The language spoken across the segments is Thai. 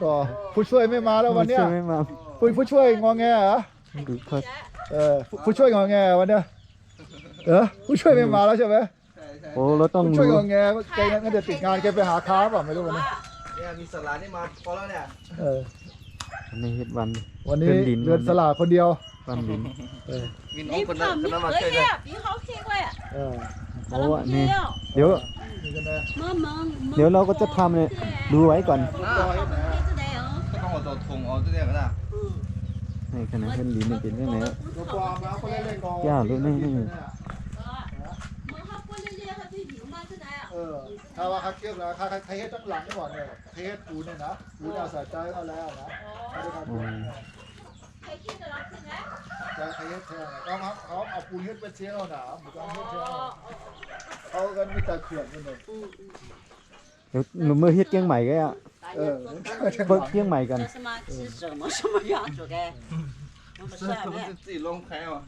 ต่อผู้ช่วยไม่มาแล้ววันเนี้ยไม่มา ผู้ช่วยงอแงเหรอ ดูเขา ผู้ช่วยงอแงวันเนี้ยผู้ช่วยไม่มาแล้วใช่ไหม โอ้เราต้อง ผู้ช่วย รู้ งอแงแกงั้นจะติดงานแกไปหาค้าเปล่าไม่รู้วันนี้ เนี่ยมีสลานี่มาพอแล้วเนี่ย ในเฮ็ดวัน วันนี้ ดิน เรือนสลาคนเดียว วันดิน มีน้อง 你 คนนั้น 胖， คน 你 นั้นมา 可 ช่วย 以 ด้วย 啊，比好看个呀。 เพราะว่านี่ 要， เดี๋ยว นี่กันนะ เดี๋ยวเราก็จะทำเนี่ยดูไว้ก่อน ต่อให้นะ ก็ต้องเอาตัวทงเอาตัวเนี้ยก็ได้ ในขณะเฮ็ดดินเนี่ยเป็นยังไง ตัวปลอมแล้วคนเล่นๆกอง ย่าหรือไม่ ถ้าว่าคัดเก็บแล้วใครเฮ็ดตั้งหลังก่อนเนี่ยใครเฮ็ดปูเนี่ยนะปูเนี่ยใส่ใจเขาแล้วนะไม่ได้ทำ อืม จะใครเฮ็ดแทนเขาเอาปูเฮ็ดเป็นเชียวหนาหมูกเฮ็ดเชียวเขากันมีแต่เขื่อนกันเลย เดี๋ยวหนูเมื่อเฮ็ดเกียงใหม่ก็อ่ะ เออ เปิดเกียงใหม่กัน 这什么是什么样子的？我不 是 是 不是自己ลงแพ้วะ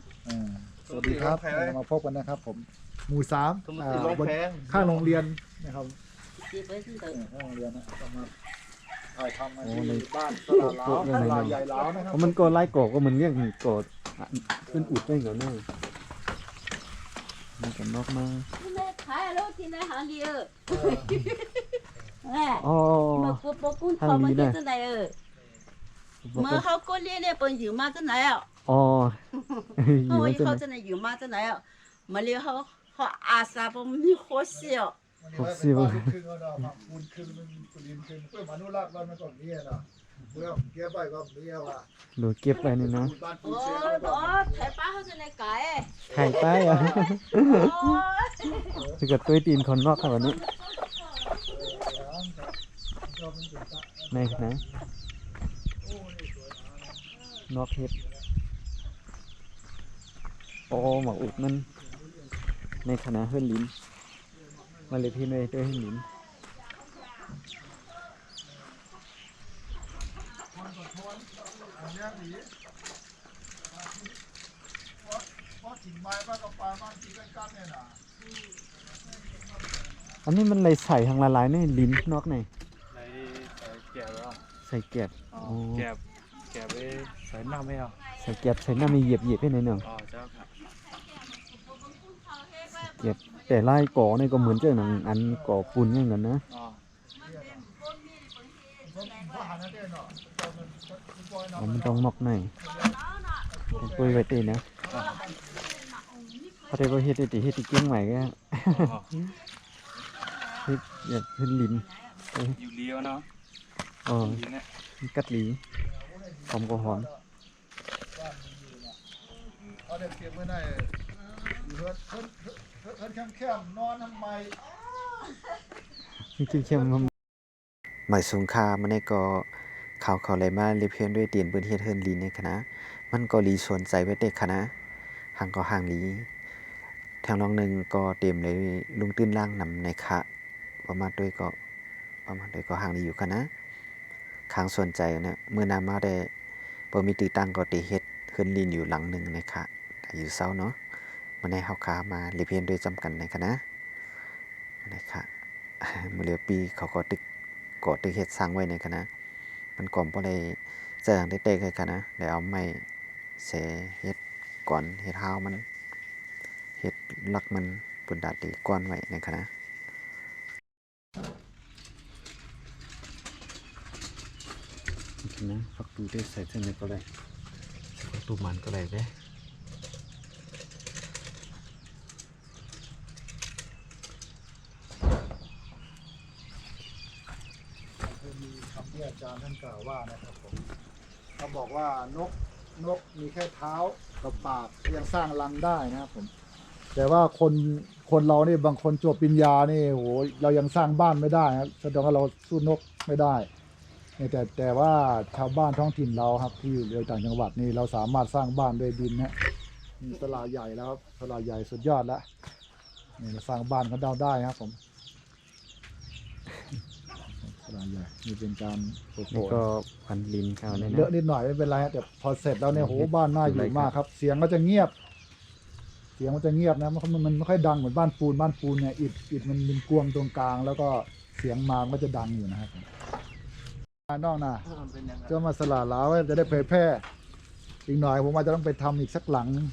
สวัสดีครับมาพบกันนะครับผมหมู่3 สมมติลงแพ้ ข้างโรงเรียนนะครับ 基本是的。 ข้างโรงเรียนนะต้องมาถ่ายทำมา โอ้ ที่ ใน บ้านตลาดล้าวตลาดใหญ่ล้าวนะค เพ รับ ราะมันก็ไล่กอกก็มันเรียกกอดขึ้นอุดได้ก่อนเลยมันกันนอกมา 现在开了，现在行里哦。哎， อ๋อ 不公他们就是来哦。没好过年的本有嘛真来哦， อ๋ออยู่ 我 ไม่ 以 ใช่ 后 ไหม 真的有嘛真来哦，没了好阿萨不没好笑。 วันนี้ว่าเป็นบ้านลูกครึ่งแล้วนะปูนครึ่งนึงปูนครึ่งเพื่ออนุรักษ์บ้านมันก่อนนี้นะเพื่อเก็บไว้ก็มีว่า หนูเก็บไว้นี่นะ บ้านปู 哦 นเชียงก่อน 哦，台巴好真来改。 ไข่ใต้อะ 哦。 ถ้าเกิดตัวตีนคนนอกเขาแบบนี้ในนะนอกเฮ็ดโอ้หมอกอุดมันในคณะเฮือนลิ้นมาเลยพี่เลยด้วยเฮือนลิ้น เพราะถิ่นไม้บ้านกับปลาบ้านที่ใกล้ๆเนี่ยนะ อันนี้มันเลยใส่ทางละลายในลิ้นนอกใน ในแกะแล้ว ใส่แก็บ อ๋อ โอ้ แกะไปใส่น้ำไม่เอา ใส่แก็บใส่น้ำมีเหยียบให้หน่อยหนึ่ง อ๋อเจ้าค่ะ เก็บแต่ไล่ก่อนี่ก็เหมือนเจ้าหนังอันก่อปูนอย่างนั้นนะ อ๋อ อ๋อมันต้องมอกหน่อยปุยไว้ตีนะพอได้พอเฮ็ดได้ตีเฮ็ดตีเกี้ยงใหม่ก็ อ๋อ เฮ็ดแบบเฮ็ดลิ้น อยู่เลี้ยวเนาะ อ๋อ อยู่เนี่ย กัดหลีหอมก็หอม เอาเด็กเก็บไว้ได้อยู่เฮิร์ดเข้มๆนอนทำไม นี่เข้มๆมันหมายสงครามมันนี่ก็ข่าวเลยมาเรียบเพียนด้วยเตียนเปิ้นเฮ็ดเฮินลีในคณะมันก็ลีสวนใจไว้เด็กคณะห่างก็ห่างลีทางน้องหนึงก็เต็มเลยลุงตื้นล่างนำในคะประมาณด้วยก็ห่างลีอยู่คณะข้างสนใจเนี่ยเมื่อนามาได้บ่มีตีตั้งก็ติเฮ็ดเฮินลีนอยู่หลังหนึงในคะอยู่เซาเนาะมันให้เฮาขามาเรียบเพียนด้วยจำกันในคณะนะคะ มื้อเหลือปีเขาก็ตึกเฮ็ดสร้างไว้ในคณะมันก่อมบ่ได้เจอได้เตะให้คณะได้เอาไม้เสเฮ็ดก่อนเฮ็ดหาวมันเฮ็ดลักมันปุ่นดาตีก้อนไว้ในคณะนะฟักตูได้ใส่เส้นนี้ก็ได้ฟักตูมันก็ได้เด้ คือมีคำที่อาจารย์ท่านกล่าวว่านะครับผมเขาบอกว่านกมีแค่เท้ากับปากยังสร้างรังได้นะครับผมแต่ว่าคนเรานี่บางคนจบปริญญานี่โหเรายังสร้างบ้านไม่ได้ครับแสดงว่าเราสู้นกไม่ได้เนี่ยแต่ว่าชาวบ้านท้องถิ่นเราครับที่อยู่ต่างจังหวัดนี่เราสามารถสร้างบ้านด้วยดินนะมีตลาดใหญ่แล้วครับตลาดใหญ่สุดยอดแล้วนี่เราสร้างบ้านกันได้ครับผมตลาดใหญ่นี่เป็นการโปรโม นี่ ท ก็พันลิ้นเขาเนี่ย เลอะ นะ นิดหน่อยไม่เป็นไรฮะแต่พอเสร็จแล้วเนี่ยโหบ้านน่าอยู่มากครับ เสียงก็จะเงียบ เสียงมันจะเงียบนะมันไม่ค่อยดังเหมือนบ้านปูนเนี่ยอิฐมันเป็นกวงตรงกลาง แล้วก็เสียงมามันก็จะดังอยู่นะครับ นอกน่ะ มันเป็นยังไง จะมาสละลาวไว้จะได้เผยแพร่อีกหน่อยผมอาจจะต้องไปทำอีกสักหลังนึง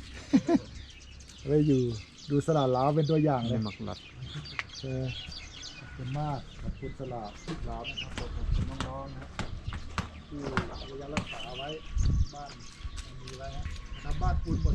ไว้อยู่ดูสละลาวเป็นตัวอย่างเล ไม่ ย หมักหลัด ขอบคุณมากขอบคุณสละลาวนะครับขอบคุณน้องๆนะครับที่ยังรักษาไว้บ้านมีไว้นะทำบ้านปูนหมด